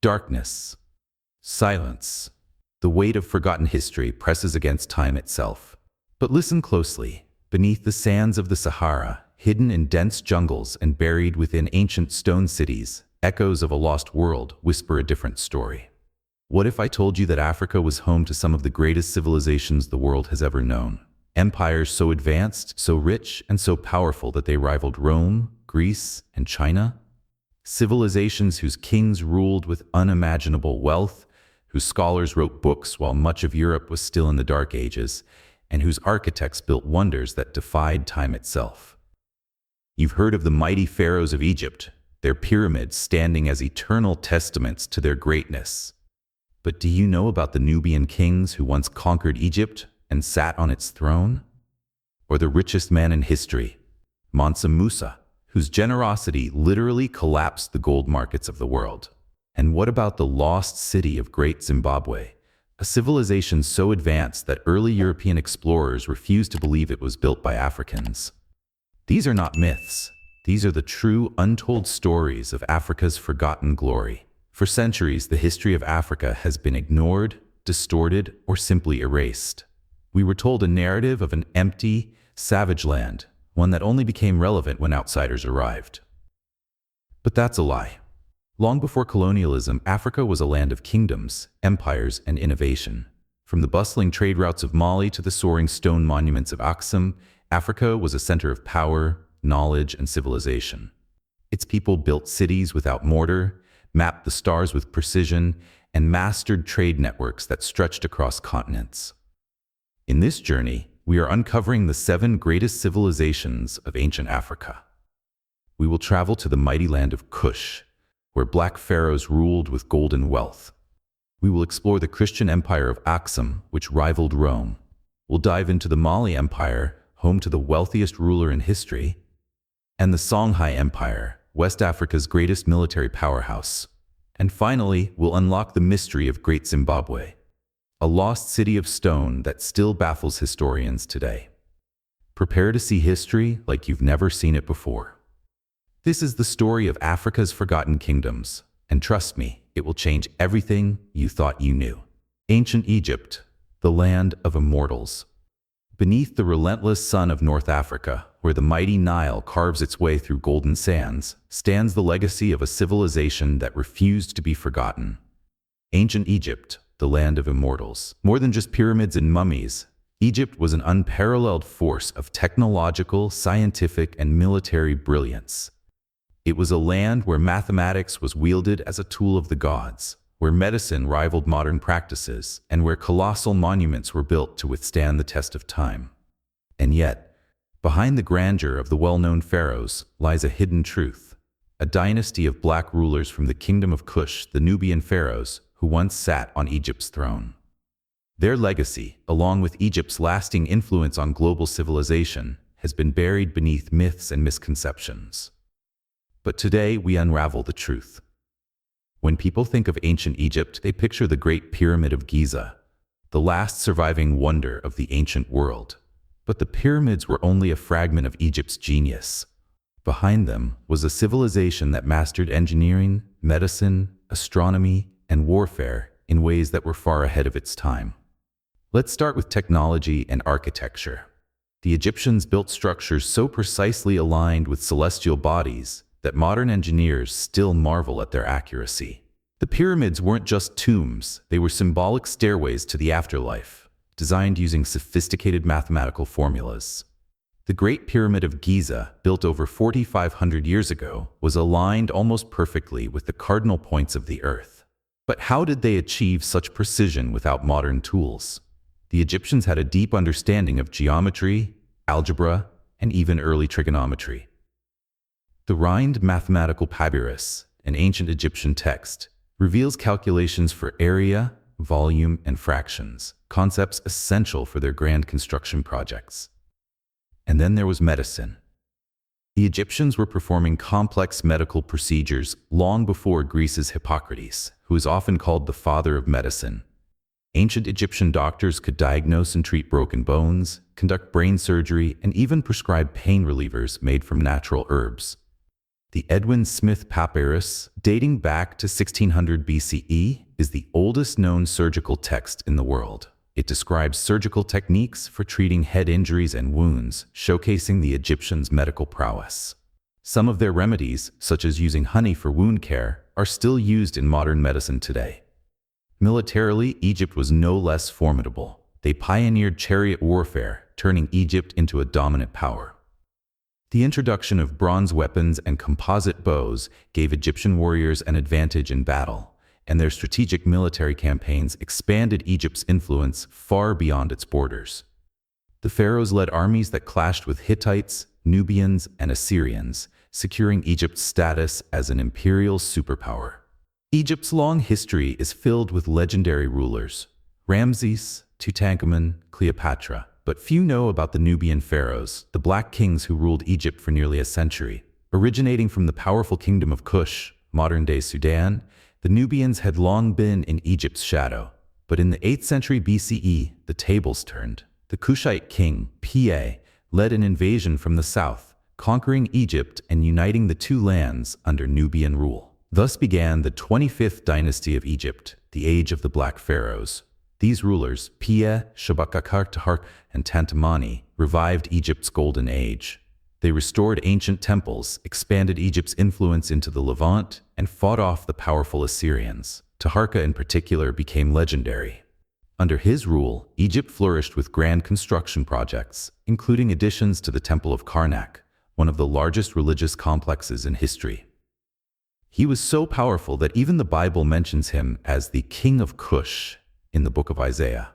Darkness. Silence. The weight of forgotten history presses against time itself. But listen closely. Beneath the sands of the Sahara, hidden in dense jungles and buried within ancient stone cities, echoes of a lost world whisper a different story. What if I told you that Africa was home to some of the greatest civilizations the world has ever known? Empires so advanced, so rich, and so powerful that they rivaled Rome, Greece, and China? Civilizations whose kings ruled with unimaginable wealth, whose scholars wrote books while much of Europe was still in the Dark Ages, and whose architects built wonders that defied time itself. You've heard of the mighty pharaohs of Egypt, their pyramids standing as eternal testaments to their greatness. But do you know about the Nubian kings who once conquered Egypt and sat on its throne? Or the richest man in history, Mansa Musa, whose generosity literally collapsed the gold markets of the world? And what about the lost city of Great Zimbabwe, a civilization so advanced that early European explorers refused to believe it was built by Africans? These are not myths. These are the true, untold stories of Africa's forgotten glory. For centuries, the history of Africa has been ignored, distorted, or simply erased. We were told a narrative of an empty, savage land, one that only became relevant when outsiders arrived. But that's a lie. Long before colonialism, Africa was a land of kingdoms, empires, and innovation. From the bustling trade routes of Mali to the soaring stone monuments of Aksum, Africa was a center of power, knowledge, and civilization. Its people built cities without mortar, mapped the stars with precision, and mastered trade networks that stretched across continents. In this journey, we are uncovering the 7 greatest civilizations of ancient Africa. We will travel to the mighty land of Kush, where black pharaohs ruled with golden wealth. We will explore the Christian empire of Aksum, which rivaled Rome. We'll dive into the Mali Empire, home to the wealthiest ruler in history, and the Songhai Empire, West Africa's greatest military powerhouse. And finally, we'll unlock the mystery of Great Zimbabwe, a lost city of stone that still baffles historians today. Prepare to see history like you've never seen it before. This is the story of Africa's forgotten kingdoms, and trust me, it will change everything you thought you knew. Ancient Egypt, the land of immortals. Beneath the relentless sun of North Africa, where the mighty Nile carves its way through golden sands, stands the legacy of a civilization that refused to be forgotten. Ancient Egypt, the land of immortals. More than just pyramids and mummies, Egypt was an unparalleled force of technological, scientific, and military brilliance. It was a land where mathematics was wielded as a tool of the gods, where medicine rivaled modern practices, and where colossal monuments were built to withstand the test of time. And yet, behind the grandeur of the well-known pharaohs lies a hidden truth, a dynasty of black rulers from the Kingdom of Kush, the Nubian pharaohs, who once sat on Egypt's throne. Their legacy, along with Egypt's lasting influence on global civilization, has been buried beneath myths and misconceptions. But today we unravel the truth. When people think of ancient Egypt, they picture the Great Pyramid of Giza, the last surviving wonder of the ancient world. But the pyramids were only a fragment of Egypt's genius. Behind them was a civilization that mastered engineering, medicine, astronomy, and warfare in ways that were far ahead of its time. Let's start with technology and architecture. The Egyptians built structures so precisely aligned with celestial bodies that modern engineers still marvel at their accuracy. The pyramids weren't just tombs, they were symbolic stairways to the afterlife, designed using sophisticated mathematical formulas. The Great Pyramid of Giza, built over 4,500 years ago, was aligned almost perfectly with the cardinal points of the Earth. But how did they achieve such precision without modern tools? The Egyptians had a deep understanding of geometry, algebra, and even early trigonometry. The Rhind Mathematical Papyrus, an ancient Egyptian text, reveals calculations for area, volume, and fractions, concepts essential for their grand construction projects. And then there was medicine. The Egyptians were performing complex medical procedures long before Greece's Hippocrates, who is often called the father of medicine. Ancient Egyptian doctors could diagnose and treat broken bones, conduct brain surgery, and even prescribe pain relievers made from natural herbs. The Edwin Smith Papyrus, dating back to 1600 BCE, is the oldest known surgical text in the world. It describes surgical techniques for treating head injuries and wounds, showcasing the Egyptians' medical prowess. Some of their remedies, such as using honey for wound care, are still used in modern medicine today. Militarily, Egypt was no less formidable. They pioneered chariot warfare, turning Egypt into a dominant power. The introduction of bronze weapons and composite bows gave Egyptian warriors an advantage in battle, and their strategic military campaigns expanded Egypt's influence far beyond its borders. The pharaohs led armies that clashed with Hittites, Nubians, and Assyrians, securing Egypt's status as an imperial superpower. Egypt's long history is filled with legendary rulers: Ramses, Tutankhamun, Cleopatra. But few know about the Nubian pharaohs, the black kings who ruled Egypt for nearly a century. Originating from the powerful Kingdom of Kush, modern-day Sudan, the Nubians had long been in Egypt's shadow. But in the 8th century BCE, the tables turned. The Kushite king, Pa, led an invasion from the south, conquering Egypt and uniting the two lands under Nubian rule. Thus began the 25th dynasty of Egypt, the age of the Black Pharaohs. These rulers, Pa, Shabakakar, and Tantamani, revived Egypt's golden age. They restored ancient temples, expanded Egypt's influence into the Levant, and fought off the powerful Assyrians. Taharqa in particular became legendary. Under his rule, Egypt flourished with grand construction projects, including additions to the Temple of Karnak, one of the largest religious complexes in history. He was so powerful that even the Bible mentions him as the King of Kush in the book of Isaiah.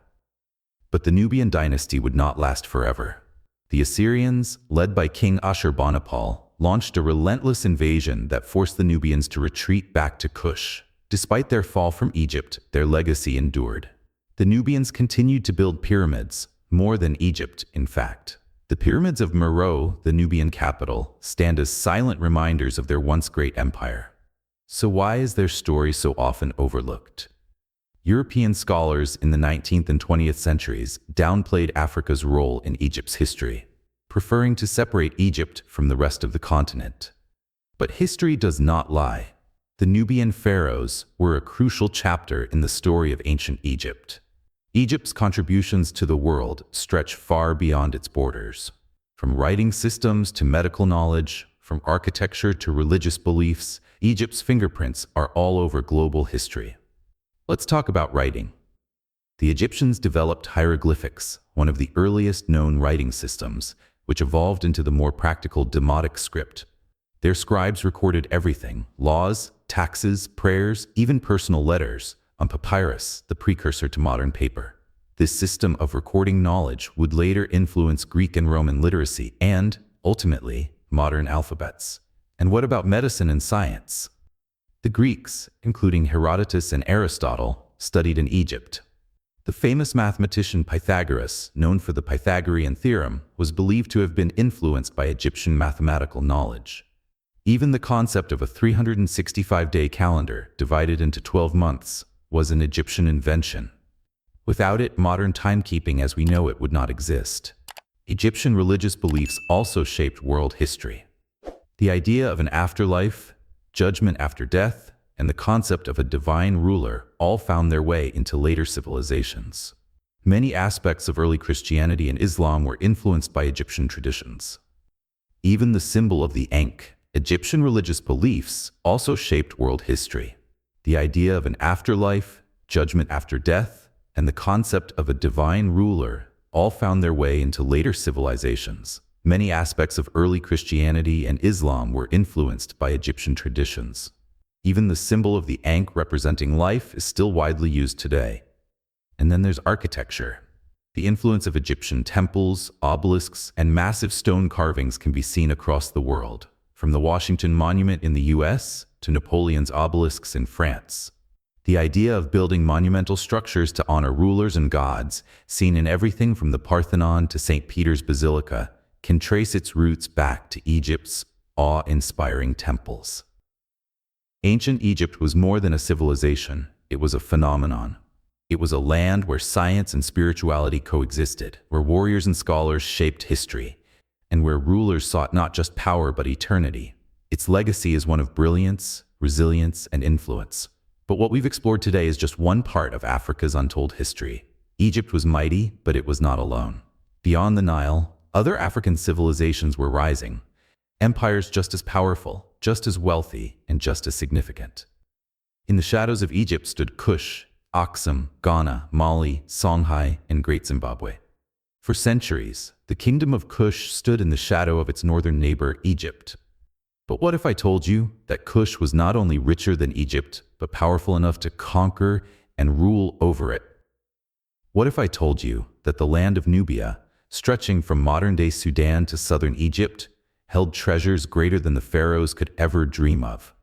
But the Nubian dynasty would not last forever. The Assyrians, led by King Ashurbanipal, launched a relentless invasion that forced the Nubians to retreat back to Kush. Despite their fall from Egypt, their legacy endured. The Nubians continued to build pyramids, more than Egypt, in fact. The pyramids of Meroe, the Nubian capital, stand as silent reminders of their once great empire. So why is their story so often overlooked? European scholars in the 19th and 20th centuries downplayed Africa's role in Egypt's history, preferring to separate Egypt from the rest of the continent. But history does not lie. The Nubian pharaohs were a crucial chapter in the story of ancient Egypt. Egypt's contributions to the world stretch far beyond its borders. From writing systems to medical knowledge, from architecture to religious beliefs, Egypt's fingerprints are all over global history. Let's talk about writing. The Egyptians developed hieroglyphics, one of the earliest known writing systems, which evolved into the more practical Demotic script. Their scribes recorded everything: laws, taxes, prayers, even personal letters, on papyrus, the precursor to modern paper. This system of recording knowledge would later influence Greek and Roman literacy and, ultimately, modern alphabets. And what about medicine and science? The Greeks, including Herodotus and Aristotle, studied in Egypt. The famous mathematician Pythagoras, known for the Pythagorean theorem, was believed to have been influenced by Egyptian mathematical knowledge. Even the concept of a 365-day calendar, divided into 12 months, was an Egyptian invention. Without it, modern timekeeping as we know it would not exist. Egyptian religious beliefs also shaped world history. The idea of an afterlife, judgment after death, and the concept of a divine ruler all found their way into later civilizations. Many aspects of early Christianity and Islam were influenced by Egyptian traditions. Even the symbol of the Ankh, Egyptian religious beliefs, also shaped world history. The idea of an afterlife, judgment after death, and the concept of a divine ruler all found their way into later civilizations. Many aspects of early Christianity and Islam were influenced by Egyptian traditions. Even the symbol of the Ankh representing life is still widely used today. And then there's architecture. The influence of Egyptian temples, obelisks, and massive stone carvings can be seen across the world, from the Washington Monument in the US to Napoleon's obelisks in France. The idea of building monumental structures to honor rulers and gods, seen in everything from the Parthenon to St. Peter's Basilica, can trace its roots back to Egypt's awe-inspiring temples. Ancient Egypt was more than a civilization, it was a phenomenon. It was a land where science and spirituality coexisted, where warriors and scholars shaped history, and where rulers sought not just power but eternity. Its legacy is one of brilliance, resilience, and influence. But what we've explored today is just one part of Africa's untold history. Egypt was mighty, but it was not alone. Beyond the Nile, other African civilizations were rising, empires just as powerful, just as wealthy, and just as significant. In the shadows of Egypt stood Kush, Aksum, Ghana, Mali, Songhai, and Great Zimbabwe. For centuries, the Kingdom of Kush stood in the shadow of its northern neighbor, Egypt. But what if I told you that Kush was not only richer than Egypt, but powerful enough to conquer and rule over it? What if I told you that the land of Nubia, stretching from modern-day Sudan to southern Egypt, held treasures greater than the pharaohs could ever dream of?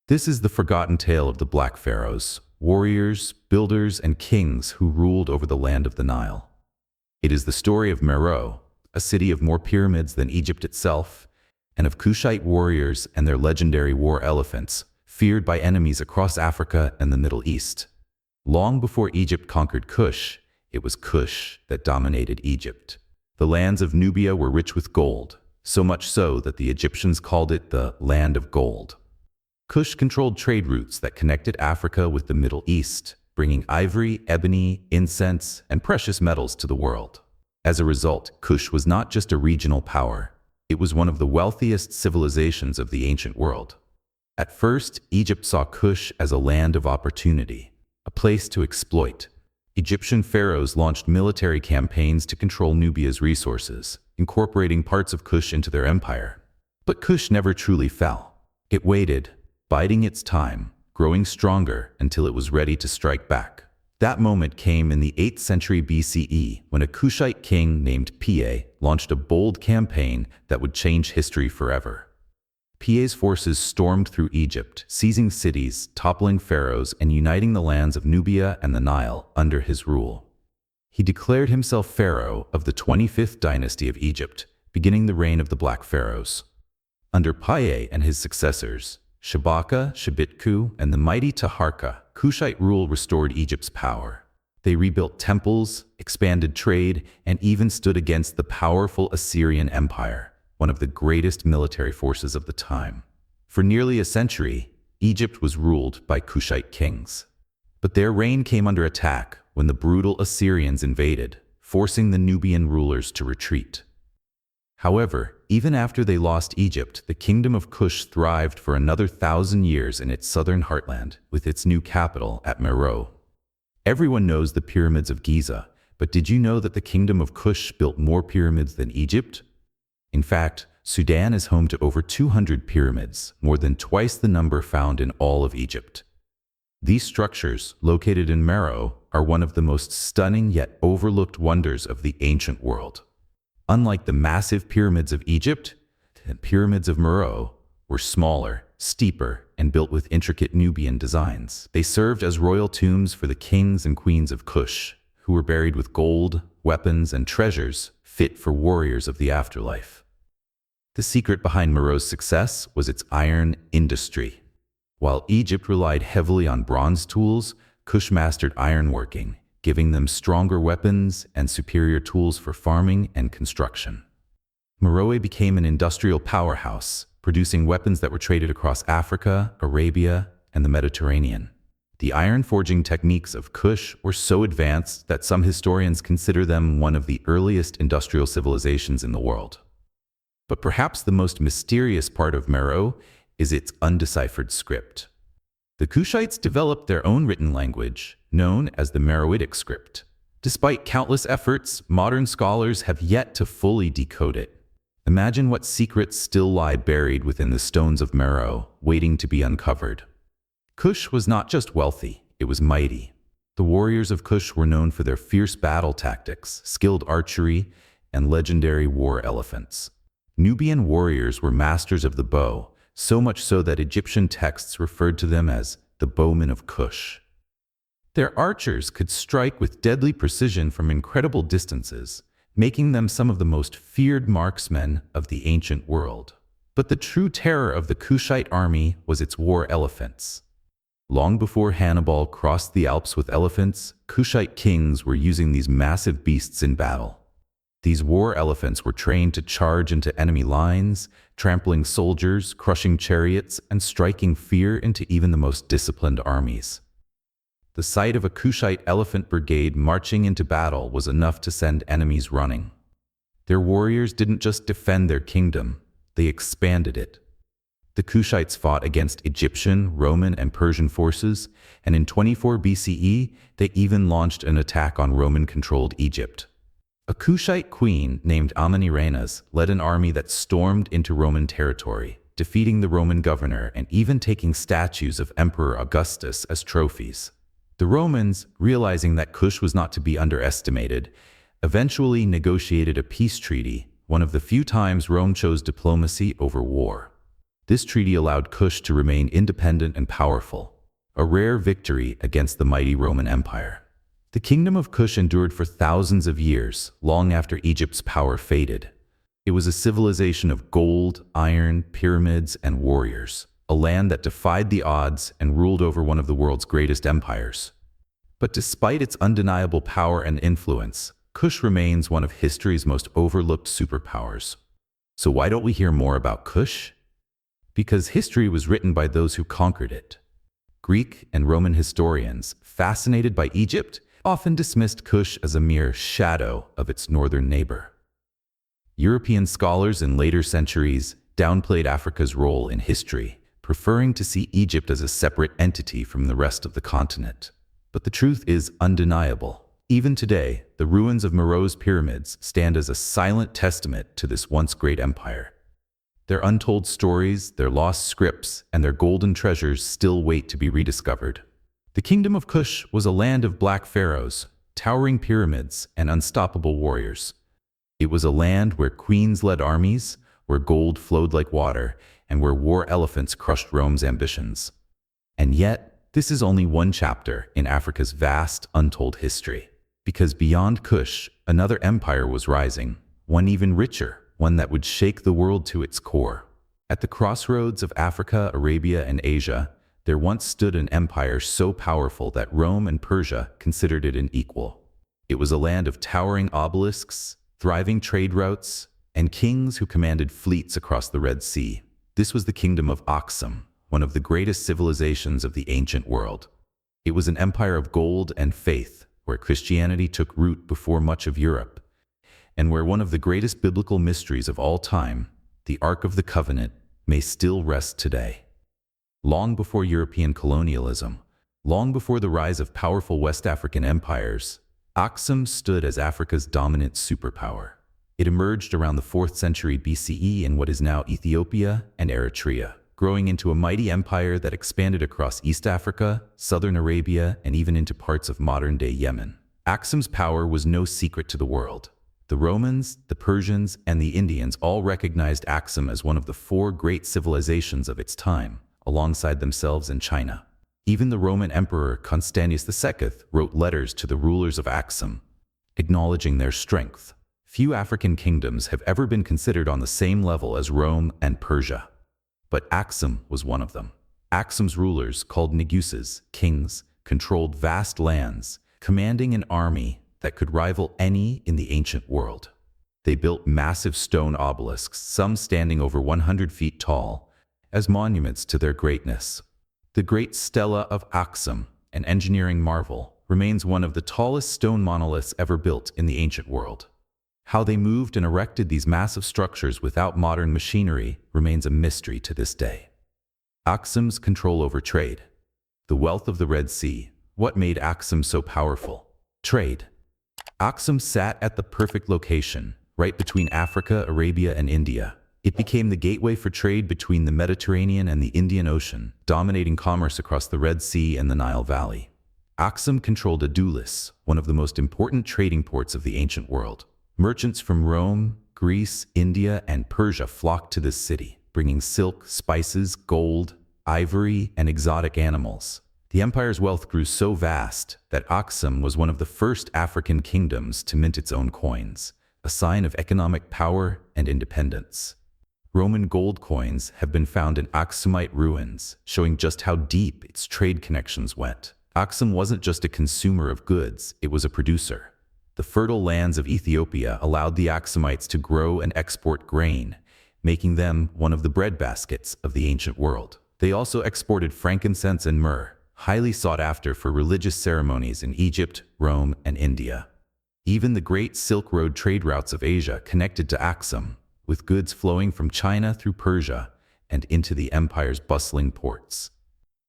This is the forgotten tale of the Black Pharaohs, warriors, builders, and kings who ruled over the land of the Nile. It is the story of Meroe, a city of more pyramids than Egypt itself, and of Kushite warriors and their legendary war elephants, feared by enemies across Africa and the Middle East. Long before Egypt conquered Kush, it was Kush that dominated Egypt. The lands of Nubia were rich with gold, so much so that the Egyptians called it the Land of Gold. Kush controlled trade routes that connected Africa with the Middle East, bringing ivory, ebony, incense, and precious metals to the world. As a result, Kush was not just a regional power. It was one of the wealthiest civilizations of the ancient world. At first, Egypt saw Kush as a land of opportunity, a place to exploit. Egyptian pharaohs launched military campaigns to control Nubia's resources, incorporating parts of Kush into their empire. But Kush never truly fell. It waited, biding its time, growing stronger until it was ready to strike back. That moment came in the 8th century BCE when a Kushite king named Piye launched a bold campaign that would change history forever. Piye's forces stormed through Egypt, seizing cities, toppling pharaohs, and uniting the lands of Nubia and the Nile under his rule. He declared himself pharaoh of the 25th dynasty of Egypt, beginning the reign of the Black Pharaohs. Under Piye and his successors, Shabaka, Shabitku, and the mighty Taharka, Kushite rule restored Egypt's power. They rebuilt temples, expanded trade, and even stood against the powerful Assyrian Empire, one of the greatest military forces of the time. For nearly a century, Egypt was ruled by Kushite kings. But their reign came under attack when the brutal Assyrians invaded, forcing the Nubian rulers to retreat. However, even after they lost Egypt, the Kingdom of Kush thrived for another 1,000 years in its southern heartland, with its new capital at Meroe. Everyone knows the pyramids of Giza, but did you know that the Kingdom of Kush built more pyramids than Egypt? In fact, Sudan is home to over 200 pyramids, more than twice the number found in all of Egypt. These structures, located in Meroe, are one of the most stunning yet overlooked wonders of the ancient world. Unlike the massive pyramids of Egypt, the pyramids of Meroe were smaller, steeper, and built with intricate Nubian designs. They served as royal tombs for the kings and queens of Kush, who were buried with gold, weapons, and treasures fit for warriors of the afterlife. The secret behind Meroe's success was its iron industry. While Egypt relied heavily on bronze tools, Kush mastered ironworking, giving them stronger weapons and superior tools for farming and construction. Meroe became an industrial powerhouse, producing weapons that were traded across Africa, Arabia, and the Mediterranean. The iron forging techniques of Kush were so advanced that some historians consider them one of the earliest industrial civilizations in the world. But perhaps the most mysterious part of Meroe is its undeciphered script. The Kushites developed their own written language, known as the Meroitic script. Despite countless efforts, modern scholars have yet to fully decode it. Imagine what secrets still lie buried within the stones of Meroe, waiting to be uncovered. Kush was not just wealthy, it was mighty. The warriors of Kush were known for their fierce battle tactics, skilled archery, and legendary war elephants. Nubian warriors were masters of the bow, so much so that Egyptian texts referred to them as the bowmen of Kush. Their archers could strike with deadly precision from incredible distances, making them some of the most feared marksmen of the ancient world. But the true terror of the Kushite army was its war elephants. Long before Hannibal crossed the Alps with elephants, Kushite kings were using these massive beasts in battle. These war elephants were trained to charge into enemy lines, trampling soldiers, crushing chariots, and striking fear into even the most disciplined armies. The sight of a Kushite elephant brigade marching into battle was enough to send enemies running. Their warriors didn't just defend their kingdom, they expanded it. The Kushites fought against Egyptian, Roman, and Persian forces, and in 24 BCE, they even launched an attack on Roman-controlled Egypt. A Kushite queen named Amanirenas led an army that stormed into Roman territory, defeating the Roman governor and even taking statues of Emperor Augustus as trophies. The Romans, realizing that Kush was not to be underestimated, eventually negotiated a peace treaty, one of the few times Rome chose diplomacy over war. This treaty allowed Kush to remain independent and powerful, a rare victory against the mighty Roman Empire. The Kingdom of Kush endured for thousands of years, long after Egypt's power faded. It was a civilization of gold, iron, pyramids, and warriors, a land that defied the odds and ruled over one of the world's greatest empires. But despite its undeniable power and influence, Kush remains one of history's most overlooked superpowers. So why don't we hear more about Kush? Because history was written by those who conquered it. Greek and Roman historians, fascinated by Egypt, often dismissed Kush as a mere shadow of its northern neighbor. European scholars in later centuries downplayed Africa's role in history, preferring to see Egypt as a separate entity from the rest of the continent. But the truth is undeniable. Even today, the ruins of Meroe's pyramids stand as a silent testament to this once great empire. Their untold stories, their lost scripts, and their golden treasures still wait to be rediscovered. The Kingdom of Kush was a land of black pharaohs, towering pyramids, and unstoppable warriors. It was a land where queens led armies, where gold flowed like water, and where war elephants crushed Rome's ambitions. And yet, this is only one chapter in Africa's vast, untold history. Because beyond Kush, another empire was rising, one even richer, one that would shake the world to its core. At the crossroads of Africa, Arabia, and Asia, there once stood an empire so powerful that Rome and Persia considered it an equal. It was a land of towering obelisks, thriving trade routes, and kings who commanded fleets across the Red Sea. This was the Kingdom of Aksum, one of the greatest civilizations of the ancient world. It was an empire of gold and faith, where Christianity took root before much of Europe, and where one of the greatest biblical mysteries of all time, the Ark of the Covenant, may still rest today. Long before European colonialism, long before the rise of powerful West African empires, Aksum stood as Africa's dominant superpower. It emerged around the 4th century BCE in what is now Ethiopia and Eritrea, growing into a mighty empire that expanded across East Africa, southern Arabia, and even into parts of modern-day Yemen. Aksum's power was no secret to the world. The Romans, the Persians, and the Indians all recognized Aksum as one of the 4 great civilizations of its time, alongside themselves and China. Even the Roman Emperor Constantius II wrote letters to the rulers of Aksum, acknowledging their strength. Few African kingdoms have ever been considered on the same level as Rome and Persia. But Aksum was one of them. Aksum's rulers, called Neguses, kings, controlled vast lands, commanding an army that could rival any in the ancient world. They built massive stone obelisks, some standing over 100 feet tall, as monuments to their greatness. The Great Stela of Aksum, an engineering marvel, remains one of the tallest stone monoliths ever built in the ancient world. How they moved and erected these massive structures without modern machinery remains a mystery to this day. Aksum's control over trade. The wealth of the Red Sea. What made Aksum so powerful? Trade. Aksum sat at the perfect location, right between Africa, Arabia, and India. It became the gateway for trade between the Mediterranean and the Indian Ocean, dominating commerce across the Red Sea and the Nile Valley. Aksum controlled Adulis, one of the most important trading ports of the ancient world. Merchants from Rome, Greece, India, and Persia flocked to this city, bringing silk, spices, gold, ivory, and exotic animals. The empire's wealth grew so vast that Aksum was one of the first African kingdoms to mint its own coins, a sign of economic power and independence. Roman gold coins have been found in Aksumite ruins, showing just how deep its trade connections went. Aksum wasn't just a consumer of goods, it was a producer. The fertile lands of Ethiopia allowed the Axumites to grow and export grain, making them one of the breadbaskets of the ancient world. They also exported frankincense and myrrh, highly sought after for religious ceremonies in Egypt, Rome, and India. Even the great Silk Road trade routes of Asia connected to Axum, with goods flowing from China through Persia and into the empire's bustling ports.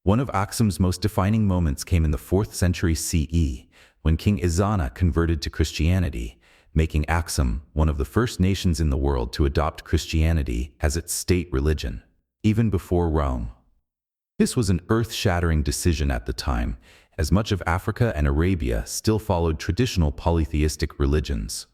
One of Axum's most defining moments came in the 4th century CE, when King Ezana converted to Christianity, making Axum one of the first nations in the world to adopt Christianity as its state religion, even before Rome. This was an earth-shattering decision at the time, as much of Africa and Arabia still followed traditional polytheistic religions.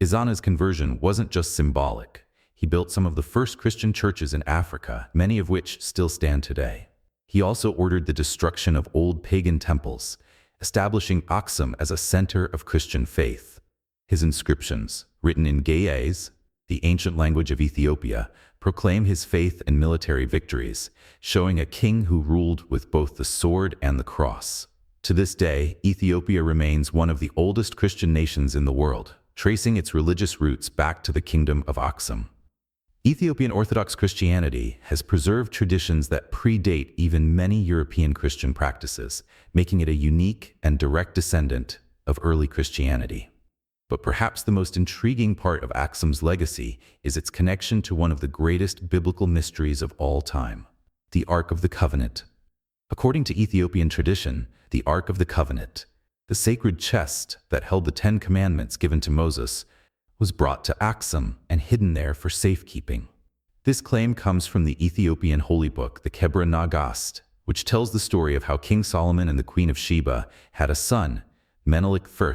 Ezana's conversion wasn't just symbolic. He built some of the first Christian churches in Africa, many of which still stand today. He also ordered the destruction of old pagan temples, establishing Axum as a center of Christian faith. His inscriptions, written in Ge'ez, the ancient language of Ethiopia, proclaim his faith and military victories, showing a king who ruled with both the sword and the cross. To this day, Ethiopia remains one of the oldest Christian nations in the world, tracing its religious roots back to the Kingdom of Axum. Ethiopian Orthodox Christianity has preserved traditions that predate even many European Christian practices, making it a unique and direct descendant of early Christianity. But perhaps the most intriguing part of Axum's legacy is its connection to one of the greatest biblical mysteries of all time, the Ark of the Covenant. According to Ethiopian tradition, the Ark of the Covenant, the sacred chest that held the 10 Commandments given to Moses, was brought to Axum and hidden there for safekeeping. This claim comes from the Ethiopian holy book, the Kebra Nagast, which tells the story of how King Solomon and the Queen of Sheba had a son, Menelik I,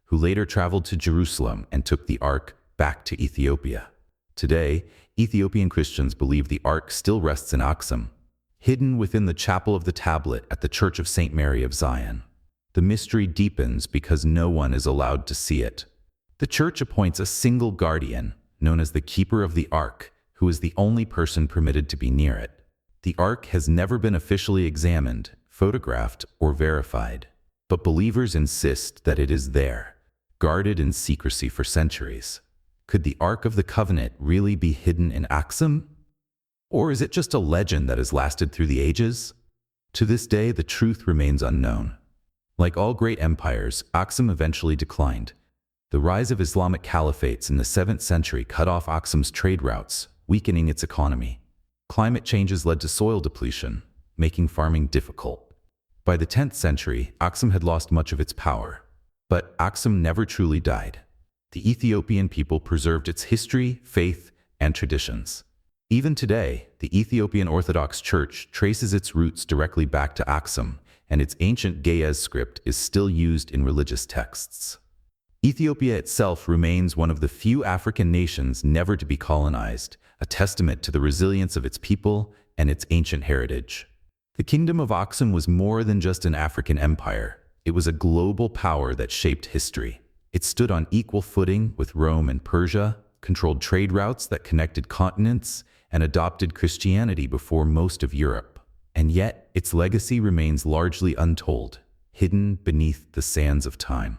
who later traveled to Jerusalem and took the Ark back to Ethiopia. Today, Ethiopian Christians believe the Ark still rests in Axum, hidden within the chapel of the tablet at the Church of St. Mary of Zion. The mystery deepens because no one is allowed to see it. The church appoints a single guardian, known as the Keeper of the Ark, who is the only person permitted to be near it. The Ark has never been officially examined, photographed, or verified, but believers insist that it is there, guarded in secrecy for centuries. Could the Ark of the Covenant really be hidden in Axum? Or is it just a legend that has lasted through the ages? To this day, the truth remains unknown. Like all great empires, Axum eventually declined. The rise of Islamic caliphates in the 7th century cut off Axum's trade routes, weakening its economy. Climate changes led to soil depletion, making farming difficult. By the 10th century, Axum had lost much of its power. But Axum never truly died. The Ethiopian people preserved its history, faith, and traditions. Even today, the Ethiopian Orthodox Church traces its roots directly back to Axum, and its ancient Ge'ez script is still used in religious texts. Ethiopia itself remains one of the few African nations never to be colonized, a testament to the resilience of its people and its ancient heritage. The Kingdom of Axum was more than just an African empire. It was a global power that shaped history. It stood on equal footing with Rome and Persia, controlled trade routes that connected continents, and adopted Christianity before most of Europe. And yet, its legacy remains largely untold, hidden beneath the sands of time.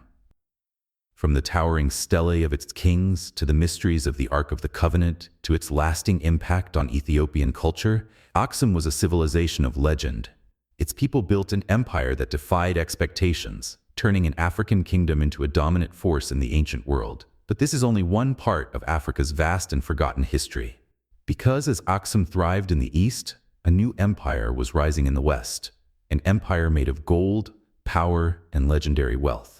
From the towering stelae of its kings to the mysteries of the Ark of the Covenant to its lasting impact on Ethiopian culture, Axum was a civilization of legend. Its people built an empire that defied expectations, turning an African kingdom into a dominant force in the ancient world. But this is only one part of Africa's vast and forgotten history. Because as Axum thrived in the east, a new empire was rising in the west, an empire made of gold, power, and legendary wealth.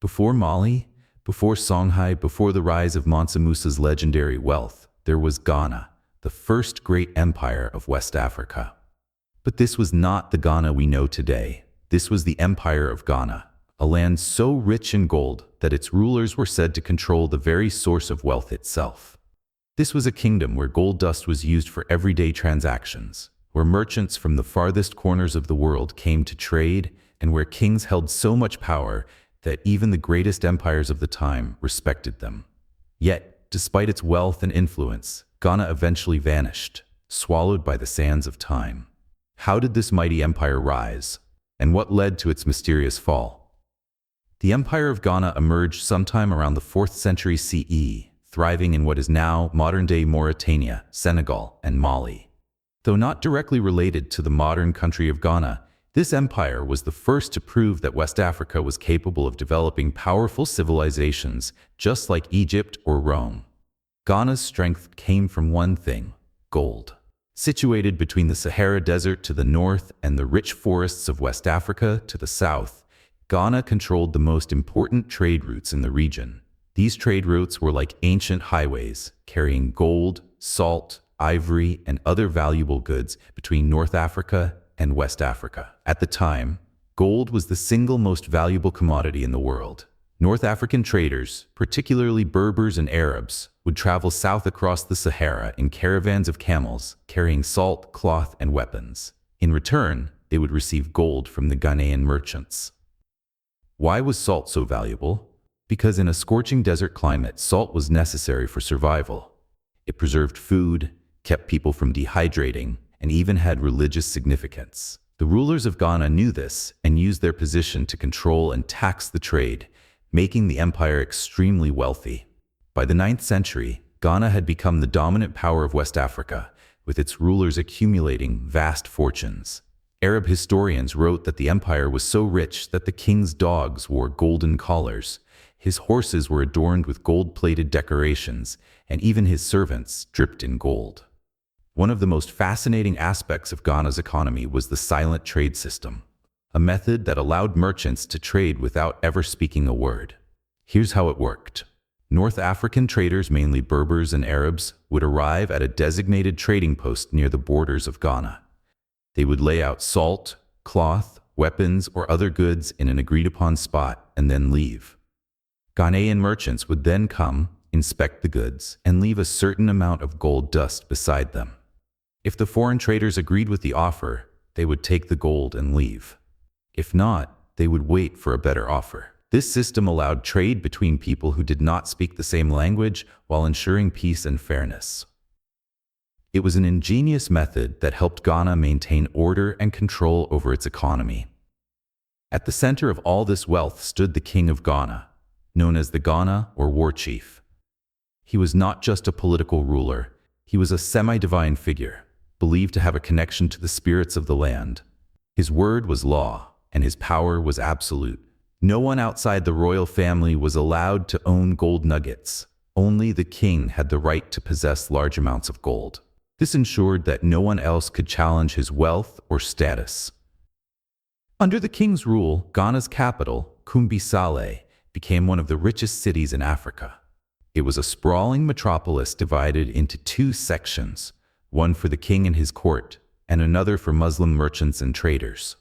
Before Mali, before Songhai, before the rise of Mansa Musa's legendary wealth, there was Ghana, the first great empire of West Africa. But this was not the Ghana we know today. This was the Empire of Ghana, a land so rich in gold that its rulers were said to control the very source of wealth itself. This was a kingdom where gold dust was used for everyday transactions, where merchants from the farthest corners of the world came to trade, and where kings held so much power that even the greatest empires of the time respected them. Yet, despite its wealth and influence, Ghana eventually vanished, swallowed by the sands of time. How did this mighty empire rise, and what led to its mysterious fall? The Empire of Ghana emerged sometime around the 4th century CE, thriving in what is now modern-day Mauritania, Senegal, and Mali. Though not directly related to the modern country of Ghana, this empire was the first to prove that West Africa was capable of developing powerful civilizations, just like Egypt or Rome. Ghana's strength came from one thing: gold. Situated between the Sahara Desert to the north and the rich forests of West Africa to the south, Ghana controlled the most important trade routes in the region. These trade routes were like ancient highways, carrying gold, salt, ivory, and other valuable goods between North Africa and West Africa. At the time, gold was the single most valuable commodity in the world. North African traders, particularly Berbers and Arabs, would travel south across the Sahara in caravans of camels, carrying salt, cloth, and weapons. In return, they would receive gold from the Ghanaian merchants. Why was salt so valuable? Because in a scorching desert climate, salt was necessary for survival. It preserved food, kept people from dehydrating, and even had religious significance. The rulers of Ghana knew this and used their position to control and tax the trade, making the empire extremely wealthy. By the 9th century, Ghana had become the dominant power of West Africa, with its rulers accumulating vast fortunes. Arab historians wrote that the empire was so rich that the king's dogs wore golden collars, his horses were adorned with gold-plated decorations, and even his servants dripped in gold. One of the most fascinating aspects of Ghana's economy was the silent trade system, a method that allowed merchants to trade without ever speaking a word. Here's how it worked. North African traders, mainly Berbers and Arabs, would arrive at a designated trading post near the borders of Ghana. They would lay out salt, cloth, weapons, or other goods in an agreed-upon spot and then leave. Ghanaian merchants would then come, inspect the goods, and leave a certain amount of gold dust beside them. If the foreign traders agreed with the offer, they would take the gold and leave. If not, they would wait for a better offer. This system allowed trade between people who did not speak the same language while ensuring peace and fairness. It was an ingenious method that helped Ghana maintain order and control over its economy. At the center of all this wealth stood the King of Ghana, known as the Ghana or War Chief. He was not just a political ruler, he was a semi-divine figure, believed to have a connection to the spirits of the land. His word was law, and his power was absolute. No one outside the royal family was allowed to own gold nuggets. Only the king had the right to possess large amounts of gold. This ensured that no one else could challenge his wealth or status. Under the king's rule, Ghana's capital, Kumbi-Sale, became one of the richest cities in Africa. It was a sprawling metropolis divided into two sections, one for the king and his court, and another for Muslim merchants and traders.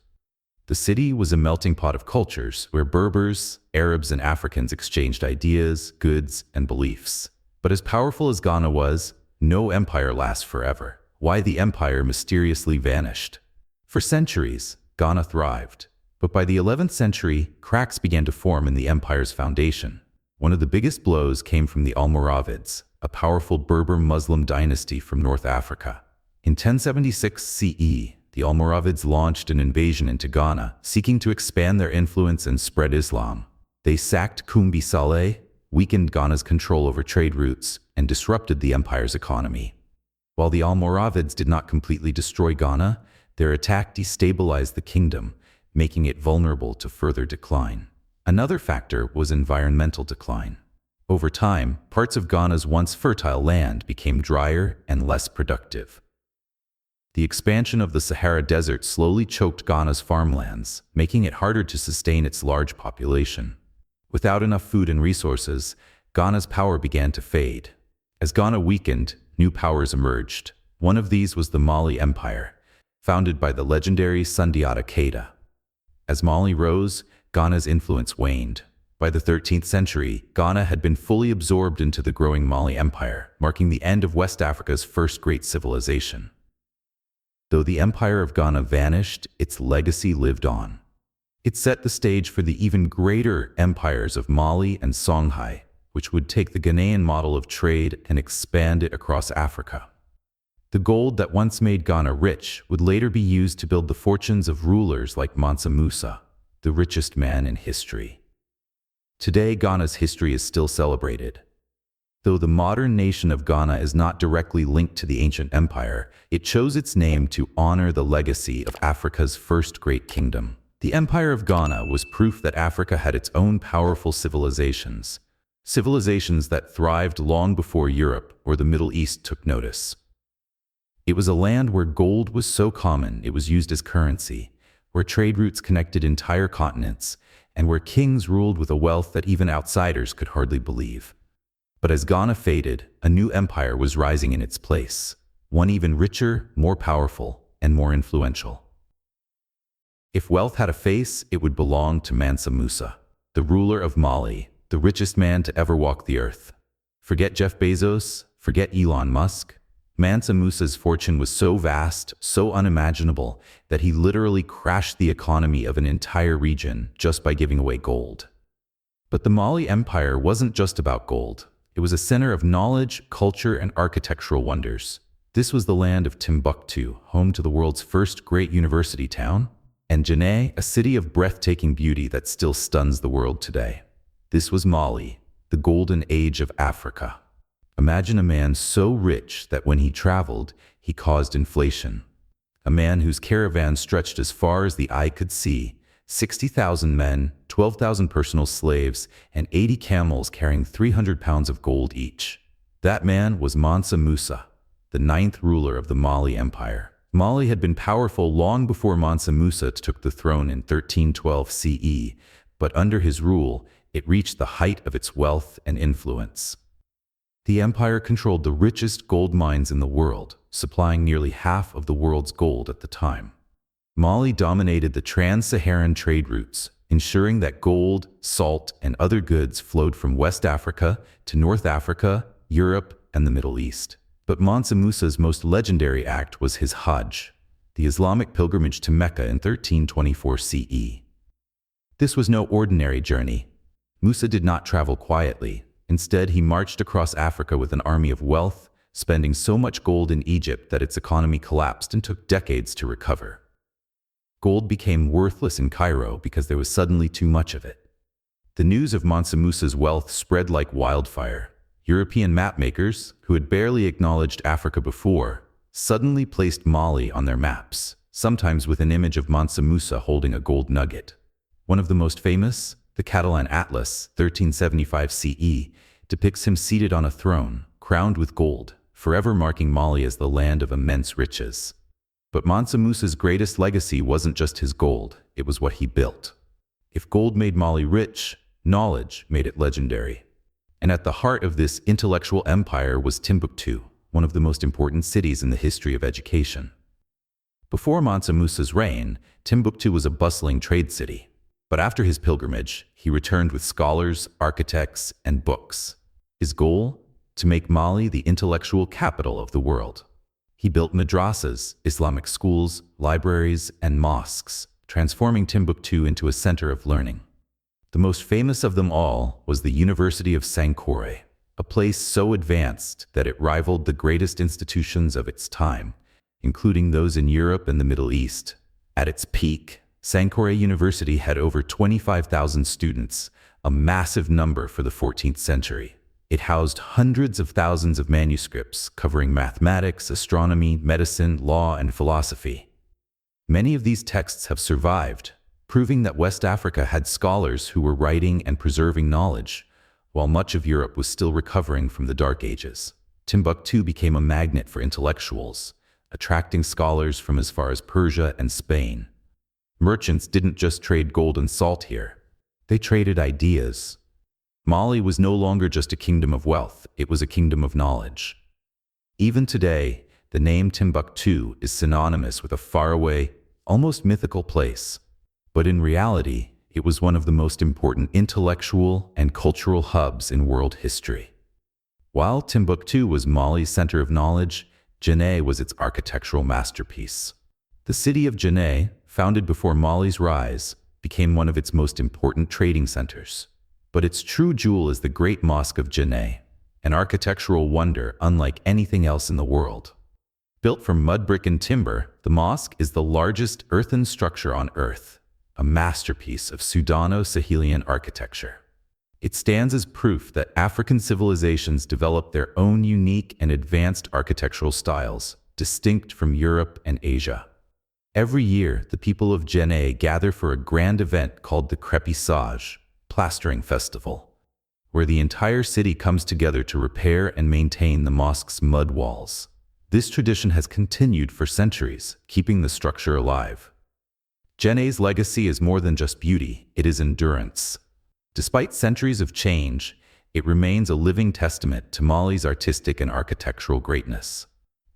The city was a melting pot of cultures where Berbers, Arabs, and Africans exchanged ideas, goods, and beliefs. But as powerful as Ghana was, no empire lasts forever. Why the empire mysteriously vanished? For centuries, Ghana thrived. But by the 11th century, cracks began to form in the empire's foundation. One of the biggest blows came from the Almoravids, a powerful Berber Muslim dynasty from North Africa. In 1076 CE, the Almoravids launched an invasion into Ghana, seeking to expand their influence and spread Islam. They sacked Kumbi-Sale, weakened Ghana's control over trade routes, and disrupted the empire's economy. While the Almoravids did not completely destroy Ghana, their attack destabilized the kingdom, making it vulnerable to further decline. Another factor was environmental decline. Over time, parts of Ghana's once fertile land became drier and less productive. The expansion of the Sahara Desert slowly choked Ghana's farmlands, making it harder to sustain its large population. Without enough food and resources, Ghana's power began to fade. As Ghana weakened, new powers emerged. One of these was the Mali Empire, founded by the legendary Sundiata Keita. As Mali rose, Ghana's influence waned. By the 13th century, Ghana had been fully absorbed into the growing Mali Empire, marking the end of West Africa's first great civilization. Though the Empire of Ghana vanished, its legacy lived on. It set the stage for the even greater empires of Mali and Songhai, which would take the Ghanaian model of trade and expand it across Africa. The gold that once made Ghana rich would later be used to build the fortunes of rulers like Mansa Musa, the richest man in history. Today, Ghana's history is still celebrated. Though the modern nation of Ghana is not directly linked to the ancient empire, it chose its name to honor the legacy of Africa's first great kingdom. The Empire of Ghana was proof that Africa had its own powerful civilizations, civilizations that thrived long before Europe or the Middle East took notice. It was a land where gold was so common it was used as currency, where trade routes connected entire continents, and where kings ruled with a wealth that even outsiders could hardly believe. But as Ghana faded, a new empire was rising in its place, one even richer, more powerful, and more influential. If wealth had a face, it would belong to Mansa Musa, the ruler of Mali, the richest man to ever walk the earth. Forget Jeff Bezos, forget Elon Musk. Mansa Musa's fortune was so vast, so unimaginable, that he literally crashed the economy of an entire region just by giving away gold. But the Mali Empire wasn't just about gold. It was a center of knowledge, culture, and architectural wonders. This was the land of Timbuktu, home to the world's first great university town, and Djenné, a city of breathtaking beauty that still stuns the world today. This was Mali, the golden age of Africa. Imagine a man so rich that when he traveled, he caused inflation. A man whose caravan stretched as far as the eye could see, 60,000 men, 12,000 personal slaves, and 80 camels carrying 300 pounds of gold each. That man was Mansa Musa, the ninth ruler of the Mali Empire. Mali had been powerful long before Mansa Musa took the throne in 1312 CE, but under his rule, it reached the height of its wealth and influence. The empire controlled the richest gold mines in the world, supplying nearly half of the world's gold at the time. Mali dominated the trans-Saharan trade routes, ensuring that gold, salt, and other goods flowed from West Africa to North Africa, Europe, and the Middle East. But Mansa Musa's most legendary act was his Hajj, the Islamic pilgrimage to Mecca in 1324 CE. This was no ordinary journey. Musa did not travel quietly. Instead, he marched across Africa with an army of wealth, spending so much gold in Egypt that its economy collapsed and took decades to recover. Gold became worthless in Cairo because there was suddenly too much of it. The news of Mansa Musa's wealth spread like wildfire. European mapmakers, who had barely acknowledged Africa before, suddenly placed Mali on their maps, sometimes with an image of Mansa Musa holding a gold nugget. One of the most famous, the Catalan Atlas, 1375 CE, depicts him seated on a throne, crowned with gold, forever marking Mali as the land of immense riches. But Mansa Musa's greatest legacy wasn't just his gold, it was what he built. If gold made Mali rich, knowledge made it legendary. And at the heart of this intellectual empire was Timbuktu, one of the most important cities in the history of education. Before Mansa Musa's reign, Timbuktu was a bustling trade city. But after his pilgrimage, he returned with scholars, architects, and books. His goal? To make Mali the intellectual capital of the world. He built madrasas, Islamic schools, libraries, and mosques, transforming Timbuktu into a center of learning. The most famous of them all was the University of Sankore, a place so advanced that it rivaled the greatest institutions of its time, including those in Europe and the Middle East. At its peak, Sankore University had over 25,000 students, a massive number for the 14th century. It housed hundreds of thousands of manuscripts covering mathematics, astronomy, medicine, law, and philosophy. Many of these texts have survived, proving that West Africa had scholars who were writing and preserving knowledge, while much of Europe was still recovering from the Dark Ages. Timbuktu became a magnet for intellectuals, attracting scholars from as far as Persia and Spain. Merchants didn't just trade gold and salt here. They traded ideas. Mali was no longer just a kingdom of wealth, it was a kingdom of knowledge. Even today, the name Timbuktu is synonymous with a faraway, almost mythical place. But in reality, it was one of the most important intellectual and cultural hubs in world history. While Timbuktu was Mali's center of knowledge, Djenné was its architectural masterpiece. The city of Djenné, founded before Mali's rise, became one of its most important trading centers. But its true jewel is the Great Mosque of Djenné, an architectural wonder unlike anything else in the world. Built from mud brick and timber, the mosque is the largest earthen structure on Earth, a masterpiece of Sudano-Sahelian architecture. It stands as proof that African civilizations developed their own unique and advanced architectural styles, distinct from Europe and Asia. Every year, the people of Djenné gather for a grand event called the Crépissage, plastering festival, where the entire city comes together to repair and maintain the mosque's mud walls. This tradition has continued for centuries, keeping the structure alive. Djenné's legacy is more than just beauty, it is endurance. Despite centuries of change, it remains a living testament to Mali's artistic and architectural greatness.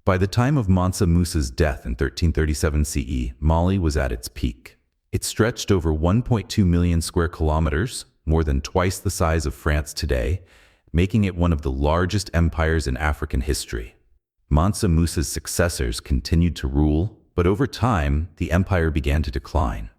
By the time of Mansa Musa's death in 1337 CE, Mali was at its peak. It stretched over 1.2 million square kilometers, more than twice the size of France today, making it one of the largest empires in African history. Mansa Musa's successors continued to rule, but over time, the empire began to decline.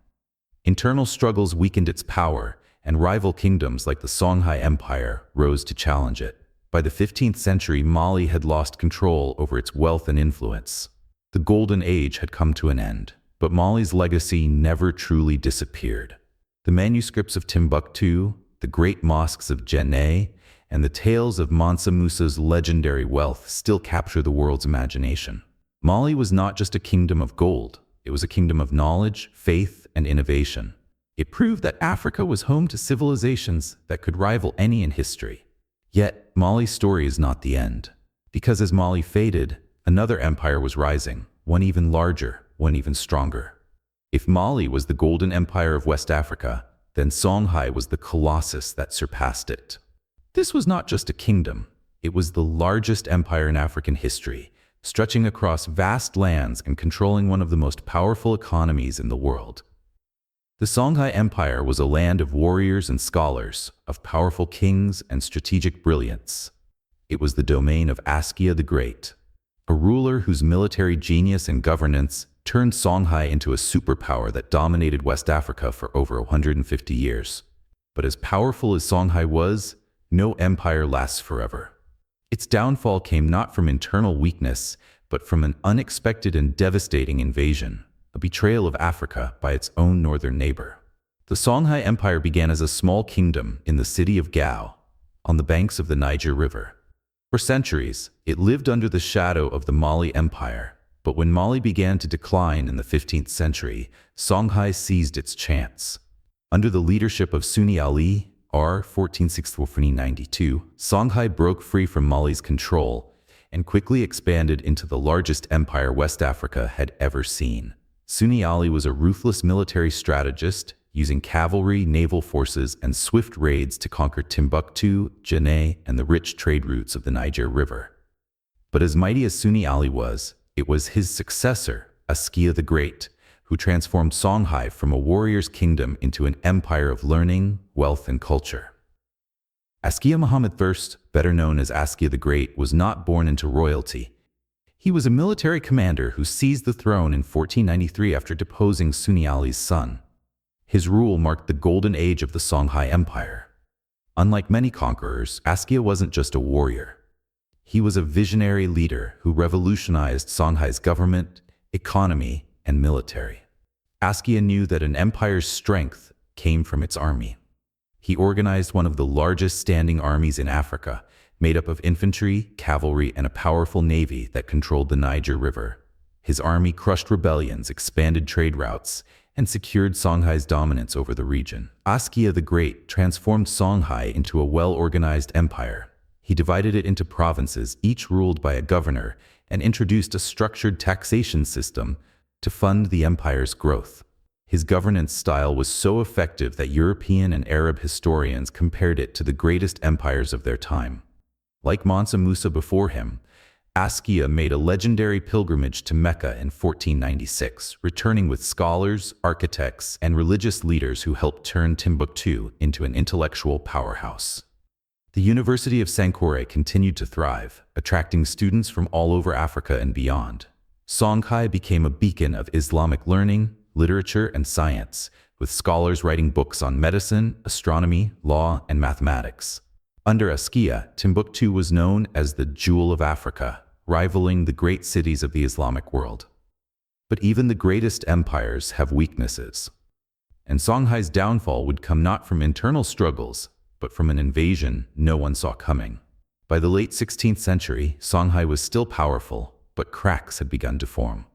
Internal struggles weakened its power, and rival kingdoms like the Songhai Empire rose to challenge it. By the 15th century, Mali had lost control over its wealth and influence. The Golden Age had come to an end, but Mali's legacy never truly disappeared. The manuscripts of Timbuktu, the great mosques of Djenné, and the tales of Mansa Musa's legendary wealth still capture the world's imagination. Mali was not just a kingdom of gold, it was a kingdom of knowledge, faith, and innovation. It proved that Africa was home to civilizations that could rival any in history. Yet, Mali's story is not the end. Because as Mali faded, another empire was rising, one even larger, one even stronger. If Mali was the golden empire of West Africa, then Songhai was the colossus that surpassed it. This was not just a kingdom, it was the largest empire in African history, stretching across vast lands and controlling one of the most powerful economies in the world. The Songhai Empire was a land of warriors and scholars, of powerful kings and strategic brilliance. It was the domain of Askia the Great, a ruler whose military genius and governance turned Songhai into a superpower that dominated West Africa for over 150 years. But as powerful as Songhai was, no empire lasts forever. Its downfall came not from internal weakness, but from an unexpected and devastating invasion, a betrayal of Africa by its own northern neighbor. The Songhai Empire began as a small kingdom in the city of Gao, on the banks of the Niger River. For centuries, it lived under the shadow of the Mali Empire, but when Mali began to decline in the 15th century, Songhai seized its chance. Under the leadership of Sunni Ali, R. 1464-1492, Songhai broke free from Mali's control and quickly expanded into the largest empire West Africa had ever seen. Sunni Ali was a ruthless military strategist, using cavalry, naval forces, and swift raids to conquer Timbuktu, Djenné, and the rich trade routes of the Niger River. But as mighty as Sunni Ali was, it was his successor, Askia the Great, who transformed Songhai from a warrior's kingdom into an empire of learning, wealth, and culture. Askia Muhammad I, better known as Askia the Great, was not born into royalty. He was a military commander who seized the throne in 1493 after deposing Sunni Ali's son. His rule marked the golden age of the Songhai Empire. Unlike many conquerors, Askia wasn't just a warrior. He was a visionary leader who revolutionized Songhai's government, economy, and military. Askia knew that an empire's strength came from its army. He organized one of the largest standing armies in Africa, made up of infantry, cavalry, and a powerful navy that controlled the Niger River. His army crushed rebellions, expanded trade routes, and secured Songhai's dominance over the region. Askia the Great transformed Songhai into a well-organized empire. He divided it into provinces, each ruled by a governor, and introduced a structured taxation system to fund the empire's growth. His governance style was so effective that European and Arab historians compared it to the greatest empires of their time. Like Mansa Musa before him, Askia made a legendary pilgrimage to Mecca in 1496, returning with scholars, architects, and religious leaders who helped turn Timbuktu into an intellectual powerhouse. The University of Sankore continued to thrive, attracting students from all over Africa and beyond. Songhai became a beacon of Islamic learning, literature, and science, with scholars writing books on medicine, astronomy, law, and mathematics. Under Askia, Timbuktu was known as the Jewel of Africa, rivaling the great cities of the Islamic world. But even the greatest empires have weaknesses. And Songhai's downfall would come not from internal struggles, but from an invasion no one saw coming. By the late 16th century, Songhai was still powerful, but cracks had begun to form.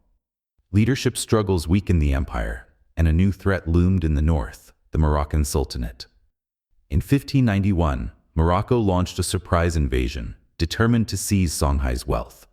Leadership struggles weakened the empire, and a new threat loomed in the north, the Moroccan Sultanate. In 1591, Morocco launched a surprise invasion, determined to seize Songhai's wealth.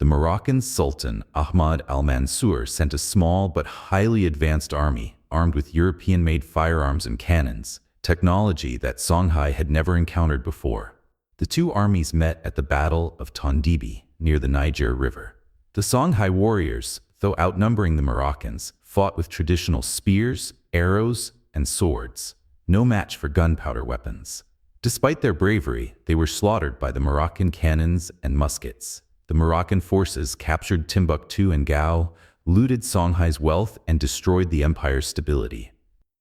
The Moroccan Sultan Ahmad al-Mansur sent a small but highly advanced army, armed with European-made firearms and cannons, technology that Songhai had never encountered before. The two armies met at the Battle of Tondibi, near the Niger River. The Songhai warriors, though outnumbering the Moroccans, fought with traditional spears, arrows, and swords, no match for gunpowder weapons. Despite their bravery, they were slaughtered by the Moroccan cannons and muskets. The Moroccan forces captured Timbuktu and Gao, looted Songhai's wealth, and destroyed the empire's stability.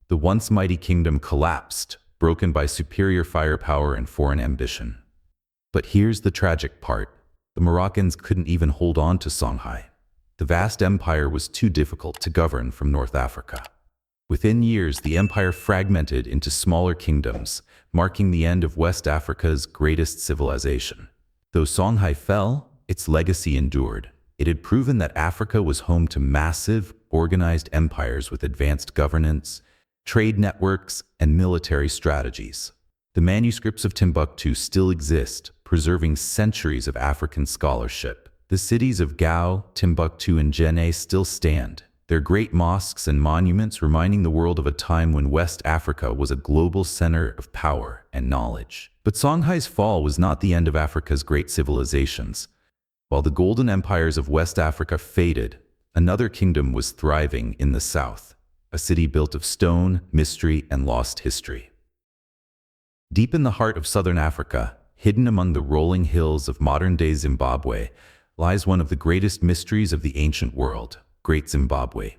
The once mighty kingdom collapsed, broken by superior firepower and foreign ambition. But here's the tragic part. The Moroccans couldn't even hold on to Songhai. The vast empire was too difficult to govern from North Africa. Within years, the empire fragmented into smaller kingdoms, marking the end of West Africa's greatest civilization. Though Songhai fell, its legacy endured. It had proven that Africa was home to massive, organized empires with advanced governance, trade networks, and military strategies. The manuscripts of Timbuktu still exist, preserving centuries of African scholarship. The cities of Gao, Timbuktu, and Djenné still stand, their great mosques and monuments reminding the world of a time when West Africa was a global center of power and knowledge. But Songhai's fall was not the end of Africa's great civilizations. While the golden empires of West Africa faded, another kingdom was thriving in the south, a city built of stone, mystery, and lost history. Deep in the heart of southern Africa, hidden among the rolling hills of modern-day Zimbabwe, lies one of the greatest mysteries of the ancient world, Great Zimbabwe.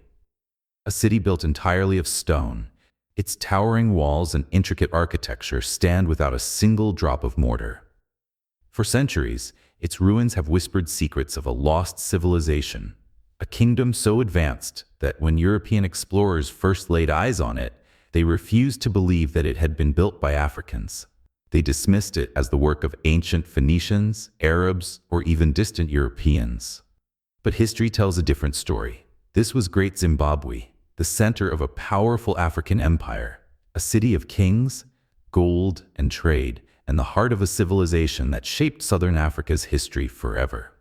A city built entirely of stone, its towering walls and intricate architecture stand without a single drop of mortar. For centuries, its ruins have whispered secrets of a lost civilization, a kingdom so advanced that when European explorers first laid eyes on it, they refused to believe that it had been built by Africans. They dismissed it as the work of ancient Phoenicians, Arabs, or even distant Europeans. But history tells a different story. This was Great Zimbabwe, the center of a powerful African empire, a city of kings, gold, and trade, and the heart of a civilization that shaped southern Africa's history forever.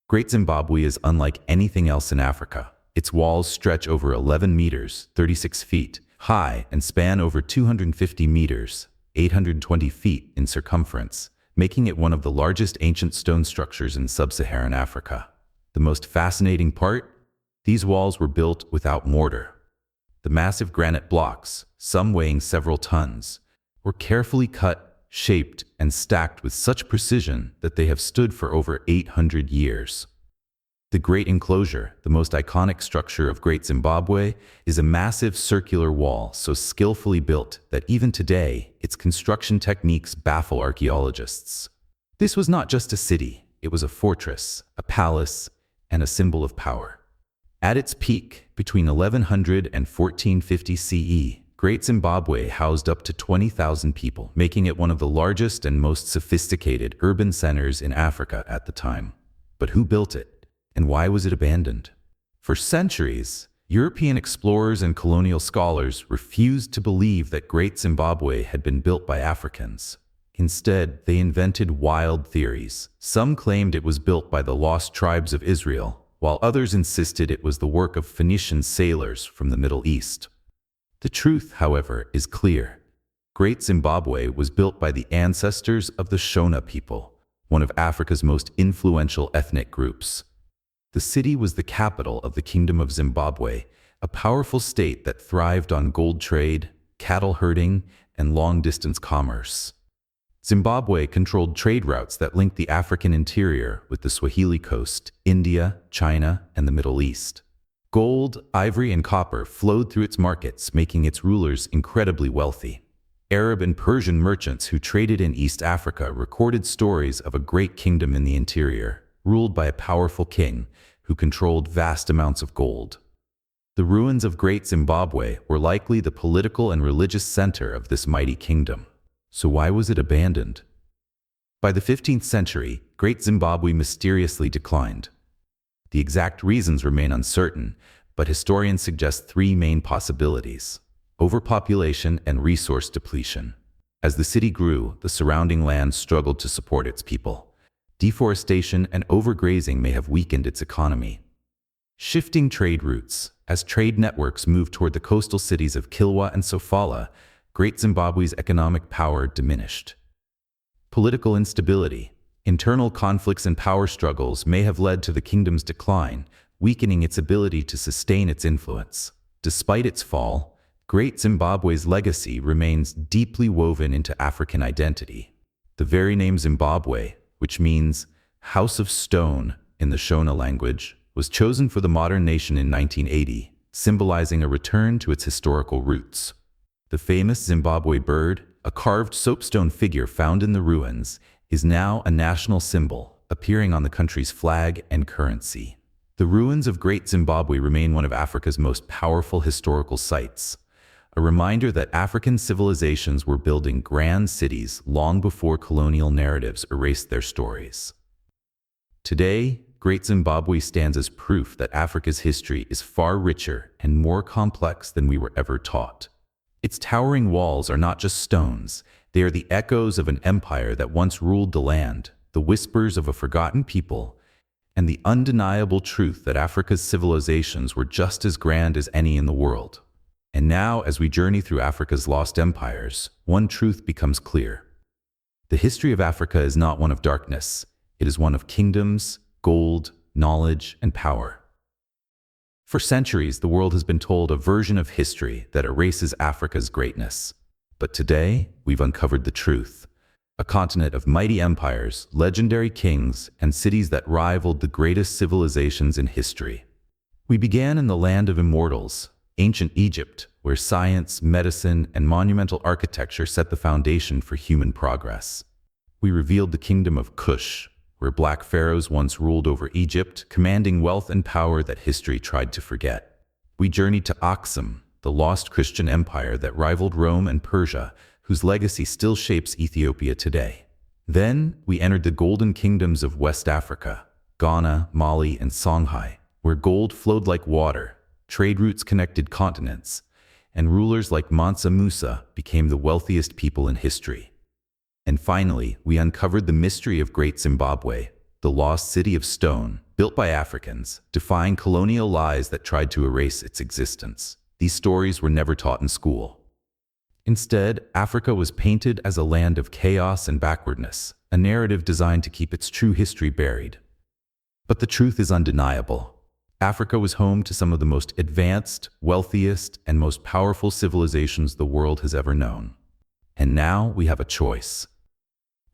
Great Zimbabwe is unlike anything else in Africa. Its walls stretch over 11 meters, 36 feet, high and span over 250 meters, 820 feet in circumference, making it one of the largest ancient stone structures in sub-Saharan Africa. The most fascinating part? These walls were built without mortar. The massive granite blocks, some weighing several tons, were carefully cut, shaped, and stacked with such precision that they have stood for over 800 years. The Great Enclosure, the most iconic structure of Great Zimbabwe, is a massive circular wall so skillfully built that even today, its construction techniques baffle archaeologists. This was not just a city, it was a fortress, a palace, and a symbol of power. At its peak, between 1100 and 1450 CE, Great Zimbabwe housed up to 20,000 people, making it one of the largest and most sophisticated urban centers in Africa at the time. But who built it? And why was it abandoned? For centuries, European explorers and colonial scholars refused to believe that Great Zimbabwe had been built by Africans. Instead, they invented wild theories. Some claimed it was built by the lost tribes of Israel, while others insisted it was the work of Phoenician sailors from the Middle East. The truth, however, is clear. Great Zimbabwe was built by the ancestors of the Shona people, one of Africa's most influential ethnic groups. The city was the capital of the Kingdom of Zimbabwe, a powerful state that thrived on gold trade, cattle herding, and long-distance commerce. Zimbabwe controlled trade routes that linked the African interior with the Swahili coast, India, China, and the Middle East. Gold, ivory, and copper flowed through its markets, making its rulers incredibly wealthy. Arab and Persian merchants who traded in East Africa recorded stories of a great kingdom in the interior, ruled by a powerful king who controlled vast amounts of gold. The ruins of Great Zimbabwe were likely the political and religious center of this mighty kingdom. So why was it abandoned? By the 15th century, Great Zimbabwe mysteriously declined. The exact reasons remain uncertain, but historians suggest three main possibilities: overpopulation and resource depletion. As the city grew, the surrounding land struggled to support its people. Deforestation and overgrazing may have weakened its economy. Shifting trade routes. As trade networks moved toward the coastal cities of Kilwa and Sofala, Great Zimbabwe's economic power diminished. Political instability. Internal conflicts and power struggles may have led to the kingdom's decline, weakening its ability to sustain its influence. Despite its fall, Great Zimbabwe's legacy remains deeply woven into African identity. The very name Zimbabwe, which means House of Stone in the Shona language, was chosen for the modern nation in 1980, symbolizing a return to its historical roots. The famous Zimbabwe bird, a carved soapstone figure found in the ruins, is now a national symbol, appearing on the country's flag and currency. The ruins of Great Zimbabwe remain one of Africa's most powerful historical sites, a reminder that African civilizations were building grand cities long before colonial narratives erased their stories. Today, Great Zimbabwe stands as proof that Africa's history is far richer and more complex than we were ever taught. Its towering walls are not just stones, they are the echoes of an empire that once ruled the land, the whispers of a forgotten people, and the undeniable truth that Africa's civilizations were just as grand as any in the world. And now, as we journey through Africa's lost empires, one truth becomes clear. The history of Africa is not one of darkness, it is one of kingdoms, gold, knowledge, and power. For centuries, the world has been told a version of history that erases Africa's greatness. But today, we've uncovered the truth. A continent of mighty empires, legendary kings, and cities that rivaled the greatest civilizations in history. We began in the land of immortals, ancient Egypt, where science, medicine, and monumental architecture set the foundation for human progress. We revealed the Kingdom of Kush, where black pharaohs once ruled over Egypt, commanding wealth and power that history tried to forget. We journeyed to Aksum, the lost Christian empire that rivaled Rome and Persia, whose legacy still shapes Ethiopia today. Then, we entered the golden kingdoms of West Africa, Ghana, Mali, and Songhai, where gold flowed like water, trade routes connected continents, and rulers like Mansa Musa became the wealthiest people in history. And finally, we uncovered the mystery of Great Zimbabwe, the lost city of stone, built by Africans, defying colonial lies that tried to erase its existence. These stories were never taught in school. Instead, Africa was painted as a land of chaos and backwardness, a narrative designed to keep its true history buried. But the truth is undeniable. Africa was home to some of the most advanced, wealthiest, and most powerful civilizations the world has ever known. And now we have a choice.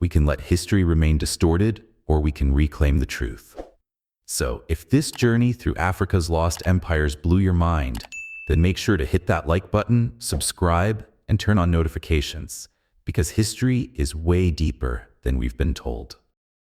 We can let history remain distorted, or we can reclaim the truth. So, if this journey through Africa's lost empires blew your mind, then make sure to hit that like button, subscribe, and turn on notifications, because history is way deeper than we've been told.